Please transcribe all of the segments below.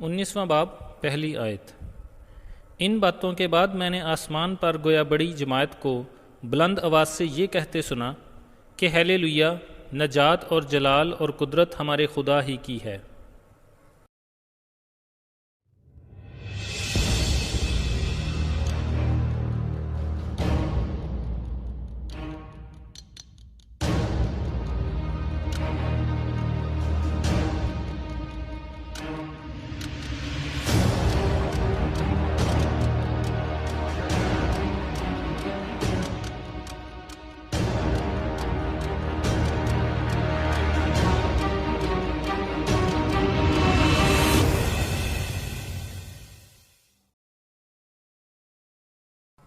19واں باب پہلی آیت۔ ان باتوں کے بعد میں نے آسمان پر گویا بڑی جماعت کو بلند آواز سے یہ کہتے سنا کہ ہیلیلویا، نجات اور جلال اور قدرت ہمارے خدا ہی کی ہے۔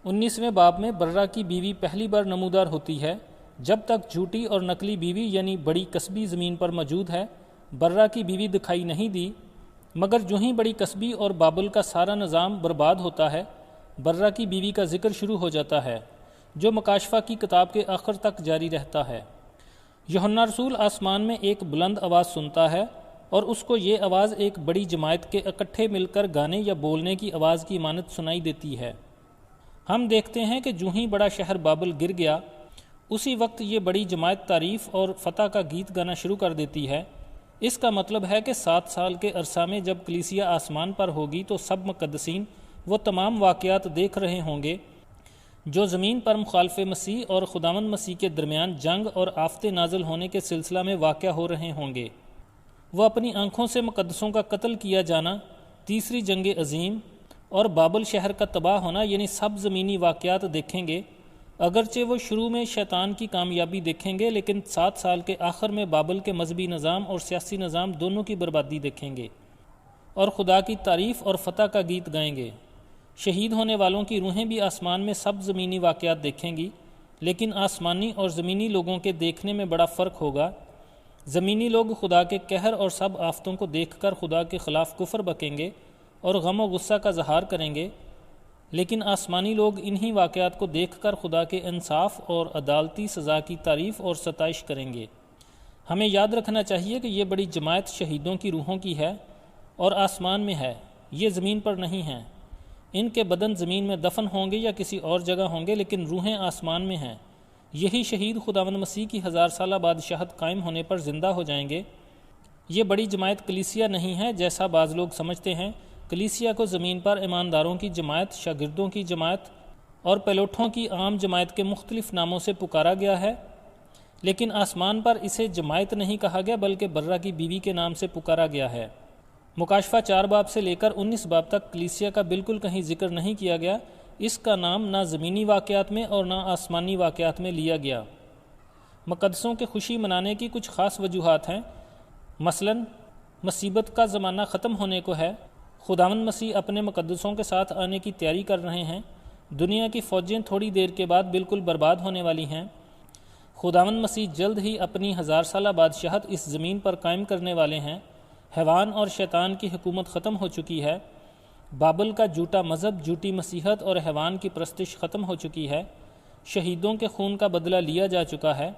انیسویں باب میں برہ کی بیوی پہلی بار نمودار ہوتی ہے۔ جب تک جھوٹی اور نقلی بیوی یعنی بڑی قصبی زمین پر موجود ہے، برہ کی بیوی دکھائی نہیں دی، مگر جو ہی بڑی قصبی اور بابل کا سارا نظام برباد ہوتا ہے، برہ کی بیوی کا ذکر شروع ہو جاتا ہے، جو مکاشفہ کی کتاب کے آخر تک جاری رہتا ہے۔ یوحنا رسول آسمان میں ایک بلند آواز سنتا ہے، اور اس کو یہ آواز ایک بڑی جماعت کے اکٹھے مل کر گانے یا بولنے کی آواز کی مانند سنائی دیتی ہے۔ ہم دیکھتے ہیں کہ جو ہی بڑا شہر بابل گر گیا، اسی وقت یہ بڑی جماعت تعریف اور فتح کا گیت گانا شروع کر دیتی ہے۔ اس کا مطلب ہے کہ 7 سال کے عرصہ میں جب کلیسیا آسمان پر ہوگی تو سب مقدسین وہ تمام واقعات دیکھ رہے ہوں گے جو زمین پر مخالف مسیح اور خداوند مسیح کے درمیان جنگ اور آفتیں نازل ہونے کے سلسلہ میں واقع ہو رہے ہوں گے۔ وہ اپنی آنکھوں سے مقدسوں کا قتل کیا جانا، تیسری جنگ عظیم اور بابل شہر کا تباہ ہونا یعنی سب زمینی واقعات دیکھیں گے۔ اگرچہ وہ شروع میں شیطان کی کامیابی دیکھیں گے، لیکن 7 سال کے آخر میں بابل کے مذہبی نظام اور سیاسی نظام دونوں کی بربادی دیکھیں گے اور خدا کی تعریف اور فتح کا گیت گائیں گے۔ شہید ہونے والوں کی روحیں بھی آسمان میں سب زمینی واقعات دیکھیں گی، لیکن آسمانی اور زمینی لوگوں کے دیکھنے میں بڑا فرق ہوگا۔ زمینی لوگ خدا کے قہر اور سب آفتوں کو دیکھ کر خدا کے خلاف کفر بکیں گے اور غم و غصہ کا اظہار کریں گے، لیکن آسمانی لوگ انہی واقعات کو دیکھ کر خدا کے انصاف اور عدالتی سزا کی تعریف اور ستائش کریں گے۔ ہمیں یاد رکھنا چاہیے کہ یہ بڑی جماعت شہیدوں کی روحوں کی ہے اور آسمان میں ہے، یہ زمین پر نہیں ہیں۔ ان کے بدن زمین میں دفن ہوں گے یا کسی اور جگہ ہوں گے، لیکن روحیں آسمان میں ہیں۔ یہی شہید خداوند مسیح کی 1000 سالہ بادشاہت قائم ہونے پر زندہ ہو جائیں گے۔ یہ بڑی جماعت کلیسیا نہیں ہے جیسا بعض لوگ سمجھتے ہیں۔ کلیسیا کو زمین پر ایمانداروں کی جماعت، شاگردوں کی جماعت اور پیلوٹوں کی عام جماعت کے مختلف ناموں سے پکارا گیا ہے، لیکن آسمان پر اسے جماعت نہیں کہا گیا بلکہ برہ کی بیوی کے نام سے پکارا گیا ہے۔ مکاشفہ 4 باب سے لے کر 19 باب تک کلیسیا کا بالکل کہیں ذکر نہیں کیا گیا۔ اس کا نام نہ زمینی واقعات میں اور نہ آسمانی واقعات میں لیا گیا۔ مقدسوں کے خوشی منانے کی کچھ خاص وجوہات ہیں، مثلاً مصیبت کا زمانہ ختم ہونے کو ہے، خداوند مسیح اپنے مقدسوں کے ساتھ آنے کی تیاری کر رہے ہیں، دنیا کی فوجیں تھوڑی دیر کے بعد بالکل برباد ہونے والی ہیں، خداوند مسیح جلد ہی اپنی 1000 سالہ بادشاہت اس زمین پر قائم کرنے والے ہیں، حیوان اور شیطان کی حکومت ختم ہو چکی ہے، بابل کا جھوٹا مذہب، جھوٹی مسیحت اور حیوان کی پرستش ختم ہو چکی ہے، شہیدوں کے خون کا بدلہ لیا جا چکا ہے،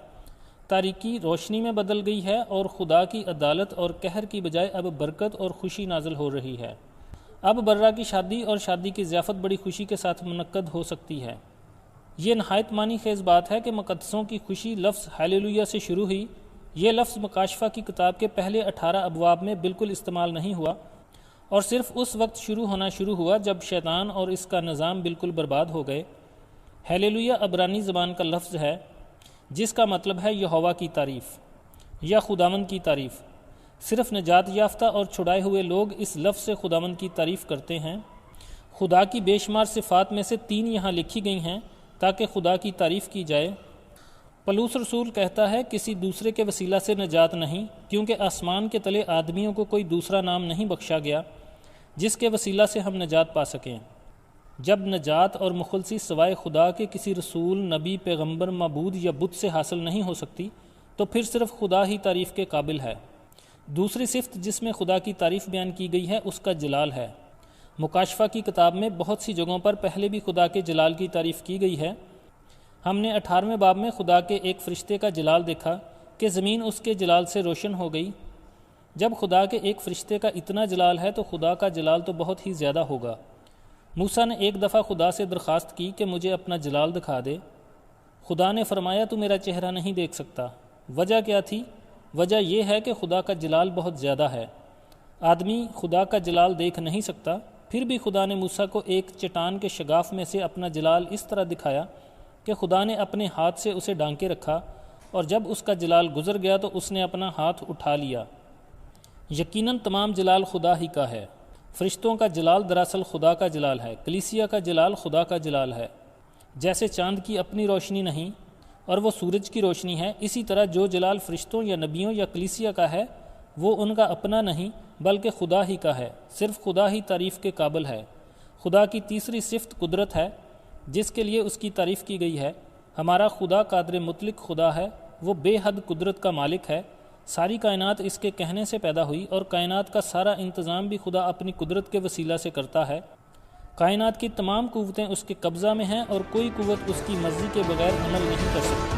تاریکی روشنی میں بدل گئی ہے اور خدا کی عدالت اور قہر کی بجائے اب برکت اور خوشی نازل ہو رہی ہے۔ اب برہ کی شادی اور شادی کی ضیافت بڑی خوشی کے ساتھ منعقد ہو سکتی ہے۔ یہ نہایت معنی خیز بات ہے کہ مقدسوں کی خوشی لفظ ہیلیلویا سے شروع ہوئی۔ یہ لفظ مکاشفہ کی کتاب کے پہلے 18 ابواب میں بالکل استعمال نہیں ہوا اور صرف اس وقت ہونا شروع ہوا جب شیطان اور اس کا نظام بالکل برباد ہو گئے۔ ہیلیلویا عبرانی زبان کا لفظ ہے جس کا مطلب ہے یہوہ کی تعریف یا خداوند کی تعریف۔ صرف نجات یافتہ اور چھڑائے ہوئے لوگ اس لفظ سے خداوند کی تعریف کرتے ہیں۔ خدا کی بے شمار صفات میں سے 3 یہاں لکھی گئی ہیں تاکہ خدا کی تعریف کی جائے۔ پولس رسول کہتا ہے کسی دوسرے کے وسیلہ سے نجات نہیں، کیونکہ آسمان کے تلے آدمیوں کو کوئی دوسرا نام نہیں بخشا گیا جس کے وسیلہ سے ہم نجات پا سکیں۔ جب نجات اور مخلصی سوائے خدا کے کسی رسول، نبی، پیغمبر، معبود یا بت سے حاصل نہیں ہو سکتی، تو پھر صرف خدا ہی تعریف کے قابل ہے۔ دوسری صفت جس میں خدا کی تعریف بیان کی گئی ہے اس کا جلال ہے۔ مکاشفہ کی کتاب میں بہت سی جگہوں پر پہلے بھی خدا کے جلال کی تعریف کی گئی ہے۔ ہم نے 18ویں باب میں خدا کے ایک فرشتے کا جلال دیکھا کہ زمین اس کے جلال سے روشن ہو گئی۔ جب خدا کے ایک فرشتے کا اتنا جلال ہے تو خدا کا جلال تو بہت ہی زیادہ ہوگا۔ موسیٰ نے ایک دفعہ خدا سے درخواست کی کہ مجھے اپنا جلال دکھا دے۔ خدا نے فرمایا تو میرا چہرہ نہیں دیکھ سکتا۔ وجہ کیا تھی؟ وجہ یہ ہے کہ خدا کا جلال بہت زیادہ ہے، آدمی خدا کا جلال دیکھ نہیں سکتا۔ پھر بھی خدا نے موسیٰ کو ایک چٹان کے شگاف میں سے اپنا جلال اس طرح دکھایا کہ خدا نے اپنے ہاتھ سے اسے ڈھانکے رکھا، اور جب اس کا جلال گزر گیا تو اس نے اپنا ہاتھ اٹھا لیا۔ یقیناً تمام جلال خدا ہی کا ہے۔ فرشتوں کا جلال دراصل خدا کا جلال ہے، کلیسیا کا جلال خدا کا جلال ہے۔ جیسے چاند کی اپنی روشنی نہیں اور وہ سورج کی روشنی ہے، اسی طرح جو جلال فرشتوں یا نبیوں یا کلیسیا کا ہے وہ ان کا اپنا نہیں بلکہ خدا ہی کا ہے۔ صرف خدا ہی تعریف کے قابل ہے۔ خدا کی تیسری صفت قدرت ہے، جس کے لیے اس کی تعریف کی گئی ہے۔ ہمارا خدا قادر مطلق خدا ہے، وہ بے حد قدرت کا مالک ہے۔ ساری کائنات اس کے کہنے سے پیدا ہوئی، اور کائنات کا سارا انتظام بھی خدا اپنی قدرت کے وسیلہ سے کرتا ہے۔ کائنات کی تمام قوتیں اس کے قبضہ میں ہیں، اور کوئی قوت اس کی مرضی کے بغیر عمل نہیں کر سکتی۔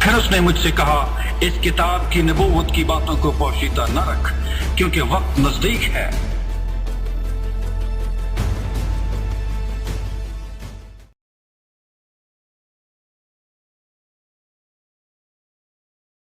پھر اس نے مجھ سے کہا، اس کتاب کی نبوت کی باتوں کو پوشیدہ نہ رکھ، کیونکہ وقت نزدیک ہے۔